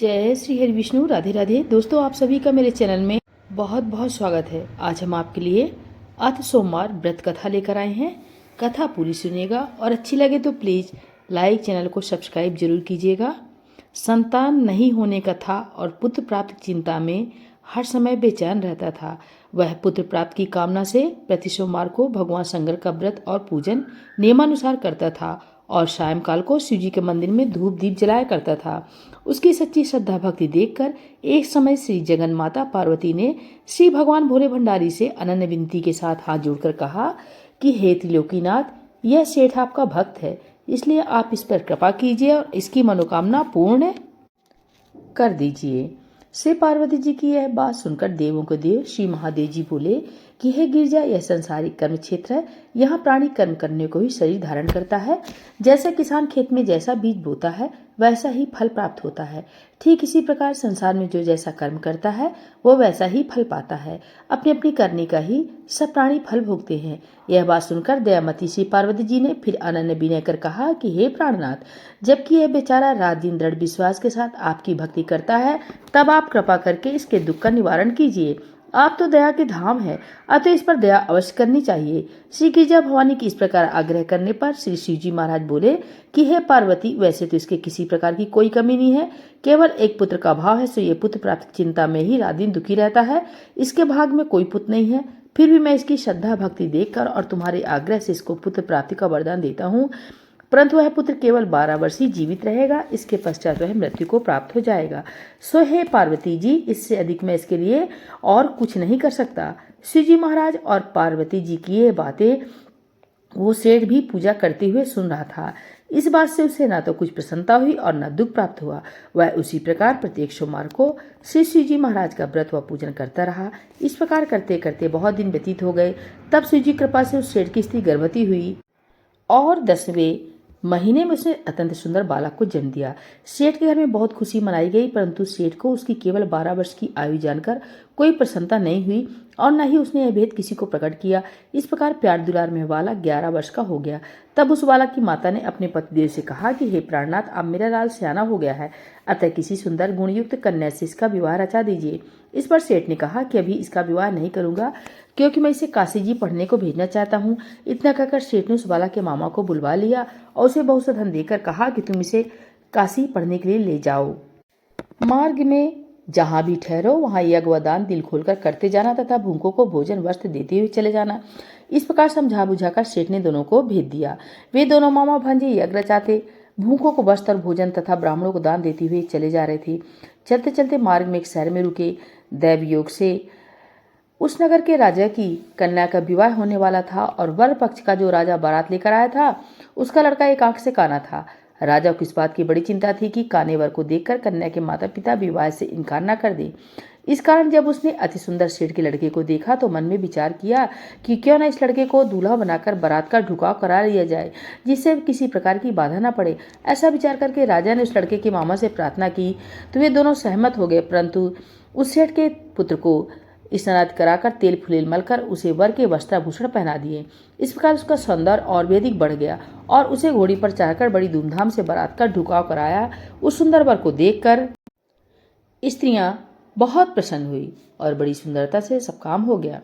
जय श्री हरि विष्णु। राधे राधे। दोस्तों, आप सभी का मेरे चैनल में बहुत बहुत स्वागत है। आज हम आपके लिए अथ सोमवार व्रत कथा लेकर आए हैं। कथा पूरी सुनिएगा और अच्छी लगे तो प्लीज़ लाइक, चैनल को सब्सक्राइब जरूर कीजिएगा। संतान नहीं होने का था और पुत्र प्राप्त की चिंता में हर समय बेचैन रहता था। वह पुत्र प्राप्त की कामना से प्रति सोमवार को भगवान शंकर का व्रत और पूजन नियमानुसार करता था और सायंकाल को शिव जी के मंदिर में धूप दीप जलाया करता था। उसकी सच्ची श्रद्धा भक्ति देखकर एक समय श्री जगन माता पार्वती ने श्री भगवान भोले भंडारी से अनन्य विनती के साथ हाथ जोड़कर कहा कि हे त्रिलोकीनाथ, यह सेठ आपका भक्त है, इसलिए आप इस पर कृपा कीजिए और इसकी मनोकामना पूर्ण कर दीजिए। श्री पार्वती जी की यह बात सुनकर देवों के देव श्री महादेव जी बोले कि हे गिरजा, यह संसारिक कर्म क्षेत्र है। यहाँ प्राणी कर्म करने को ही शरीर धारण करता है। जैसे किसान खेत में जैसा बीज बोता है वैसा ही फल प्राप्त होता है, ठीक इसी प्रकार संसार में जो जैसा कर्म करता है वो वैसा ही फल पाता है। अपनी अपनी करनी का ही सब प्राणी फल भोगते हैं। यह बात सुनकर दयामती श्री पार्वती जी ने फिर अनन्य विनय कर कहा कि हे प्राणनाथ, जबकि यह बेचारा रात दिन दृढ़ विश्वास के साथ आपकी भक्ति करता है, तब आप कृपा करके इसके दुख का निवारण कीजिए। आप तो दया के धाम है, अतः इस पर दया अवश्य करनी चाहिए। श्री गिरिजा भवानी की इस प्रकार आग्रह करने पर श्री शिव जी महाराज बोले कि हे पार्वती, वैसे तो इसके किसी प्रकार की कोई कमी नहीं है, केवल एक पुत्र का अभाव है, सो ये पुत्र प्राप्त चिंता में ही रात दिन दुखी रहता है। इसके भाग में कोई पुत्र नहीं है, फिर भी मैं इसकी श्रद्धा भक्ति देखकर और तुम्हारे आग्रह से इसको पुत्र प्राप्ति का वरदान देता हूँ, परंतु वह पुत्र केवल 12 वर्ष ही जीवित रहेगा, इसके पश्चात वह मृत्यु को प्राप्त हो जाएगा। सो हे पार्वती जी, इससे अधिक मैं इसके लिए और कुछ नहीं कर सकता। शिव जी महाराज और पार्वती जी की ये बातें वो सेठ भी पूजा करते हुए सुन रहा था। इस बात से उसे न तो कुछ प्रसन्नता हुई और न दुख प्राप्त हुआ। वह उसी प्रकार प्रत्येक सोमवार को श्री शिव जी महाराज का व्रत व पूजन करता रहा। इस प्रकार करते करते बहुत दिन व्यतीत हो गए। तब शिव जी कृपा से उस सेठ की स्त्री गर्भवती हुई और 10वें महीने में उसने अत्यंत सुंदर बालक को जन्म दिया। सेठ के घर में बहुत खुशी मनाई गई, परंतु सेठ को उसकी केवल 12 वर्ष की आयु जानकर कोई प्रसन्नता नहीं हुई और न ही उसने यह भेद किसी को प्रकट किया। इस प्रकार प्यार दुलार में बालक 11 वर्ष का हो गया। तब उस बालक की माता ने अपने पतिदेव से कहा कि हे प्राणनाथ, अब मेरा लाल सियाना हो गया है, अतः किसी सुंदर गुणयुक्त कन्या से इसका विवाह रचा दीजिए। इस पर सेठ ने कहा कि अभी इसका विवाह नहीं करूंगा, क्योंकि मैं इसे काशी जी पढ़ने को भेजना चाहता हूँ। इतना कहकर सेठ ने उस बालक के मामा को बुलवा लिया और उसे बहुत सा धन देकर कहा कि तुम इसे काशी पढ़ने के लिए ले जाओ। मार्ग में जहाँ भी ठहरो वहाँ यज्ञ व दान दिल खोलकर करते जाना तथा भूखों को भोजन वस्त्र देते हुए चले जाना। इस प्रकार समझा बुझाकर सेठ ने दोनों को भेज दिया। वे दोनों मामा भांजे यज्ञ रचाते, भूखों को वस्त्र भोजन तथा ब्राह्मणों को दान देते हुए चले जा रहे थे। चलते चलते मार्ग में एक शहर में रुके। दैव योग से उस नगर के राजा की कन्या का विवाह होने वाला था और वर पक्ष का जो राजा बारात लेकर आया था उसका लड़का एक आंख से काना था। राजा को इस बात की बड़ी चिंता थी कि काने वर को देखकर कन्या के माता पिता विवाह से इनकार न कर दें। इस कारण जब उसने अति सुंदर सेठ के लड़के को देखा तो मन में विचार किया कि क्यों न इस लड़के को दूल्हा बनाकर बारात का ढुकाव करा लिया जाए, जिससे किसी प्रकार की बाधा न पड़े। ऐसा विचार करके राजा ने उस लड़के के मामा से प्रार्थना की तो वे दोनों सहमत हो गए, परंतु उस सेठ के पुत्र को स्नान कराकर तेल फुलेल मलकर उसे वर के वस्त्राभूषण पहना दिए। इस प्रकार उसका सौंदर्य और भी अधिक बढ़ गया और उसे घोड़ी पर चढ़ाकर बड़ी धूमधाम से बारात का ढुकाव कराया। उस सुंदर वर को देखकर स्त्रियां बहुत प्रसन्न हुई और बड़ी सुंदरता से सब काम हो गया।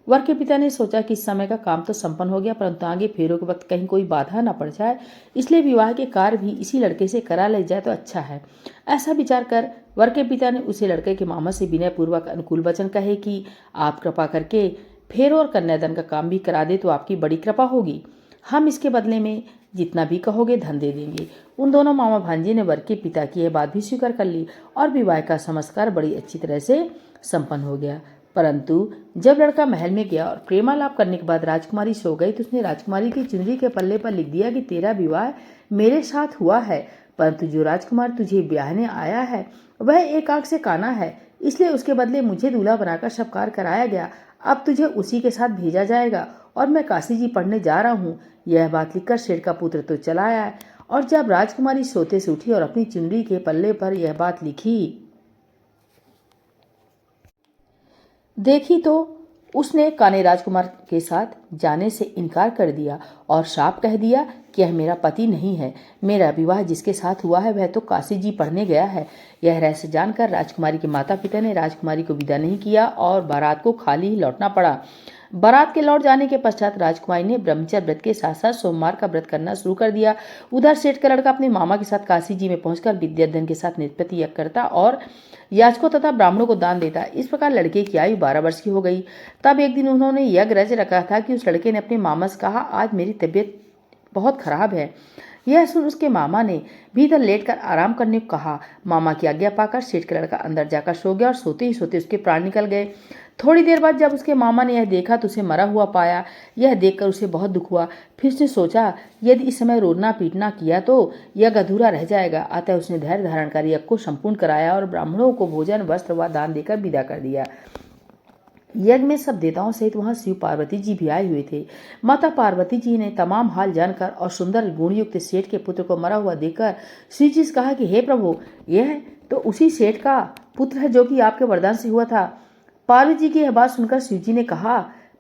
वर के पिता ने सोचा कि इस समय का काम तो संपन्न हो गया, परंतु आगे फेरों के वक्त कहीं कोई बाधा न पड़ जाए, इसलिए विवाह के कार्य भी इसी लड़के से करा ले जाए तो अच्छा है। ऐसा विचार कर वर के पिता ने उसे लड़के के मामा से विनय पूर्वक अनुकूल वचन कहे कि आप कृपा करके फेरों और कन्यादान का काम भी करा दे तो आपकी बड़ी कृपा होगी। हम इसके बदले में जितना भी कहोगे धन दे देंगे। उन दोनों मामा भांजे ने वर के पिता की यह बात भी स्वीकार कर ली और विवाह का संस्कार बड़ी अच्छी तरह से संपन्न हो गया। परंतु जब लड़का महल में गया और प्रेमालाप करने के बाद राजकुमारी सो गई तो उसने राजकुमारी की चुनरी के पल्ले पर लिख दिया कि तेरा विवाह मेरे साथ हुआ है, परंतु जो राजकुमार तुझे ब्याहने आया है वह एक आंख से काना है, इसलिए उसके बदले मुझे दूल्हा बनाकर सब कार्य कराया गया। अब तुझे उसी के साथ भेजा जाएगा और मैं काशी जी पढ़ने जा रहा हूँ। यह बात लिखकर शेर का पुत्र तो चला आया और जब राजकुमारी सोते से उठी और अपनी चुनरी के पल्ले पर यह बात लिखी देखी तो उसने काने राजकुमार के साथ जाने से इनकार कर दिया और साफ कह दिया कि यह मेरा पति नहीं है। मेरा विवाह जिसके साथ हुआ है वह तो काशी जी पढ़ने गया है। यह रहस्य जानकर राजकुमारी के माता पिता ने राजकुमारी को विदा नहीं किया और बारात को खाली ही लौटना पड़ा। बारात के लौट जाने के पश्चात राजकुमारी ने ब्रह्मचर्य व्रत के साथ साथ सोमवार का व्रत करना शुरू कर दिया। उधर सेठ का लड़का अपने मामा के साथ काशी जी में पहुंचकर विद्याधन के साथ निष्पत्ति यज्ञ करता और याचकों तथा ब्राह्मणों को दान देता। इस प्रकार लड़के की आयु 12 वर्ष की हो गई। तब एक दिन उन्होंने यज्ञ रच रखा था कि उस लड़के ने अपने मामा से कहा, आज मेरी तबीयत बहुत खराब है। यह सुन उसके मामा ने भीतर लेटकर आराम करने को कहा। मामा की आज्ञा पाकर सेठ का लड़का अंदर जाकर सो गया और सोते ही सोते उसके प्राण निकल गए। थोड़ी देर बाद जब उसके मामा ने यह देखा तो उसे मरा हुआ पाया। यह देखकर उसे बहुत दुख हुआ। फिर उसने सोचा, यदि इस समय रोना पीटना किया तो यज्ञ अधूरा रह जाएगा। अतः उसने धैर्य धारण कर यज्ञ को संपूर्ण कराया और ब्राह्मणों को भोजन वस्त्र व दान देकर विदा कर दिया। यज्ञ में सब देवताओं सहित वहां शिव पार्वती जी भी आए हुए थे। माता पार्वती जी ने तमाम हाल जानकर और सुंदर गुणयुक्त सेठ के पुत्र को मरा हुआ देखकर श्री जी से कहा कि हे प्रभु, यह तो उसी सेठ का पुत्र है जो कि आपके वरदान से हुआ था। पार्वती जी की यह बात सुनकर शिव जी ने कहा,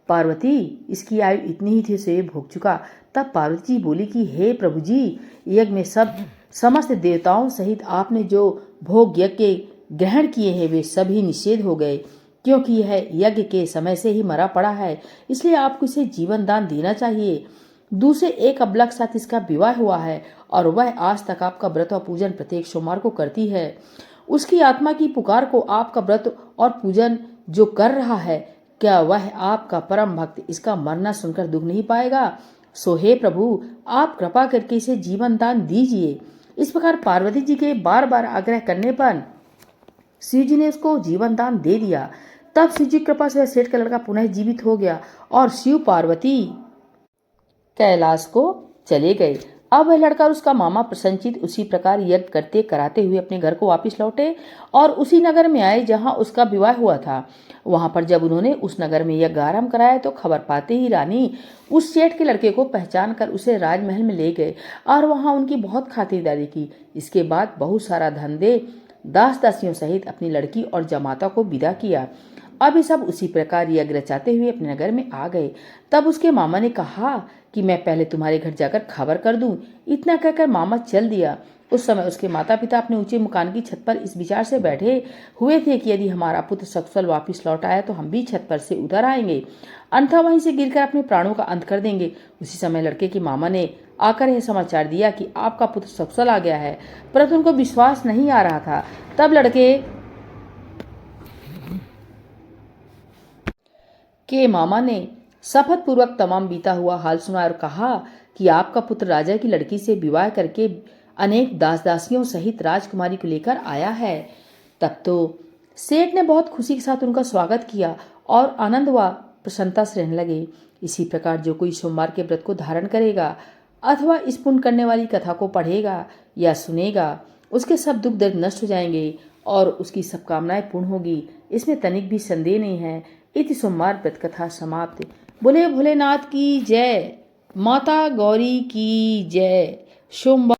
पार्वती, इसकी आयु इतनी ही थी से भोग चुका। तब पार्वती जी बोली कि हे प्रभु जी, यज्ञ में समस्त देवताओं सहित आपने जो भोग यज्ञ के ग्रहण किए हैं वे सभी निषेध हो गए, क्योंकि यह यज्ञ के समय से ही मरा पड़ा है। इसलिए आपको इसे जीवन दान देना चाहिए। दूसरे एक अबला के साथ इसका विवाह हुआ है और वह आज तक आपका व्रत और पूजन प्रत्येक सोमवार को करती है। उसकी आत्मा की पुकार को आपका व्रत और पूजन जो कर रहा है, क्या वह आपका परम भक्त इसका मरना सुनकर दुख नहीं पाएगा? सो हे प्रभु, आप कृपा करके इसे जीवन दान दीजिए। इस प्रकार पार्वती जी के बार बार आग्रह करने पर शिव जी ने उसको जीवन दान दे दिया। तब शिव जी कृपा से सेठ का लड़का पुनः जीवित हो गया और शिव पार्वती कैलाश को चले गए। अब वह लड़का और उसका मामा प्रसन्नचित उसी प्रकार यज्ञ करते कराते हुए अपने घर को वापस लौटे और उसी नगर में आए जहां उसका विवाह हुआ था। वहां पर जब उन्होंने उस नगर में यज्ञ आरंभ कराया तो खबर पाते ही रानी उस सेठ के लड़के को पहचान कर उसे राजमहल में ले गए और वहां उनकी बहुत खातिरदारी की। इसके बाद बहुत सारा धन दे दास दासियों सहित अपनी लड़की और जमाता को विदा किया। अब ये सब उसी प्रकार यज्ञ रचाते हुए अपने नगर में आ गए। तब उसके मामा ने कहा कि मैं पहले तुम्हारे घर जाकर खबर कर दूं। इतना कहकर मामा चल दिया। उस समय उसके माता पिता अपने ऊंचे मकान की छत पर इस विचार से बैठे हुए थे कि यदि हमारा पुत्र सकुशल वापिस लौट आया तो हम भी छत पर से उतर आएंगे, अन्यथा वहीं से गिरकर अपने प्राणों का अंत कर देंगे। उसी समय लड़के की मामा ने आकर यह समाचार दिया कि आपका पुत्र सकुशल आ गया है, परंतु उनको विश्वास नहीं आ रहा था। तब लड़के के मामा ने शपथ पूर्वक तमाम बीता हुआ हाल सुना और कहा कि आपका पुत्र राजा की लड़की से विवाह करके अनेक दास दासियों सहित राजकुमारी को लेकर आया है। तब तो सेठ ने बहुत खुशी के साथ उनका स्वागत किया और आनंद व प्रसन्नता से रहने लगे। इसी प्रकार जो कोई सोमवार के व्रत को धारण करेगा अथवा इस पुण्य करने वाली कथा को पढ़ेगा या सुनेगा, उसके सब दुख दर्द नष्ट हो जाएंगे और उसकी सब कामनाएं पूर्ण होगी। इसमें तनिक भी संदेह नहीं है। इति सोमवार व्रत कथा समाप्त। बोले भोलेनाथ की जय, माता गौरी की जय। सोमवार